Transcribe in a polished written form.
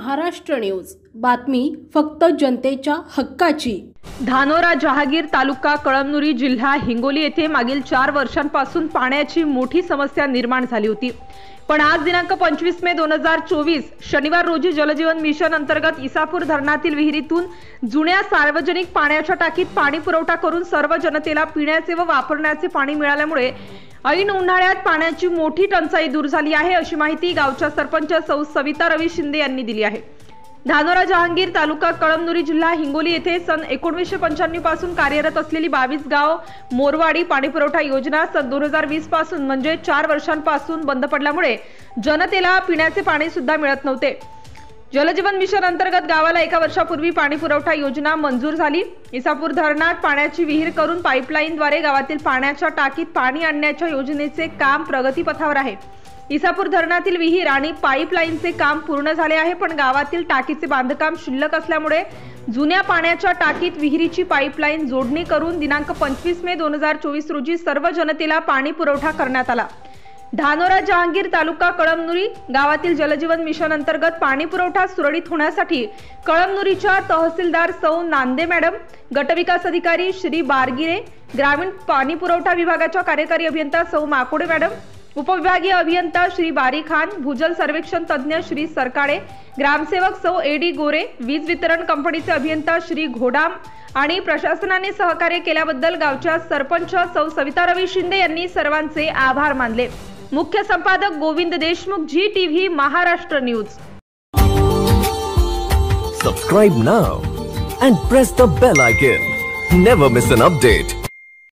Maharashtra news, बातमी फक्त जनतेच्या हक्काची। धानोरा जहागीर तालुका कळमनुरी जिल्हा हिंगोली येथे मागील 4 वर्षांपासून पाण्याची मोठी समस्या निर्माण झाली होती। पण आज दिनांक 25 मे 2024 शनिवार रोजी जलजीवन मिशन अंतर्गत इसापूर धरणातील विहिरीतून जुन्या सार्वजनिक पाण्याच्या टाकीत पाणी पुरवठा करून सर्व जनतेला पिण्याचे व वापरण्याचे पाणी मिळाल्यामुळे ऐन उन्हाळ्यात पाण्याची मोठी टंचाई दूर झाली आहे, अशी माहिती गावच्या सरपंच सौ सविता रवी शिंदे यांनी दिली आहे। धानोरा जहांगीर तालुका कळमनुरी जिल्हा हिंगोली येथे सन 1995 पासून कार्यरत असलेली 22 गाव मोरवाडी पाणीपुरवठा योजना सन 2020 पासून म्हणजे 4 वर्षांपासून बंद पडल्यामुळे जनतेला पिण्याचे पाणी सुद्धा मिळत नव्हते। जलजीवन मिशन अंतर्गत गावाला 1 वर्षापूर्वी पाणी पुरवठा योजना मंजूर झाली। इसापूर धरणात पाण्याची विहीर करून पाईपलाईनद्वारे गावातील पाण्याच्या टाकीत पाणी आणण्याच्या योजनेचे काम प्रगतीपथावर आहे। इसापूर धरणातील विहीर आणि पाईपलाईनचे काम पूर्ण झाले आहे, पण गावातील टाकीचे बांधकाम शिल्लक असल्यामुळे जुन्या पाण्याच्या टाकीत विहिरीची पाईपलाईन जोडणी करून दिनांक 25 मे 2024 रोजी सर्व जनतेला पाणी पुरवठा करण्यात आला। धानोरा जहांगीर तालुका कळमनुरी गावातील जलजीवन मिशन अंतर्गत पाणी पुरवठा सुरळीत होण्यासाठी कळमनुरीच्या तहसीलदार सौ नांदे मॅडम, गटविकास अधिकारी श्री बारगिरे, ग्रामीण पाणी पुरवठा विभागाच्या कार्यकारी अभियंता सौ माकोडे मॅडम, उपविभागीय अभियंता श्री बारी खान, भूजल सर्वेक्षण तज्ञ श्री सरकाळे, ग्रामसेवक सौ एडी गोरे, वीज वितरण कंपनीचे अभियंता श्री घोडाम आणि प्रशासनाने सहकार्य केल्याबद्दल गावच्या सरपंच सौ सविता रवी शिंदे यांनी सर्वांचे आभार मानले। मुख्य संपादक Govind Deshmukh, G TV Maharashtra news. Subscribe now and press the bell icon. Never miss an update.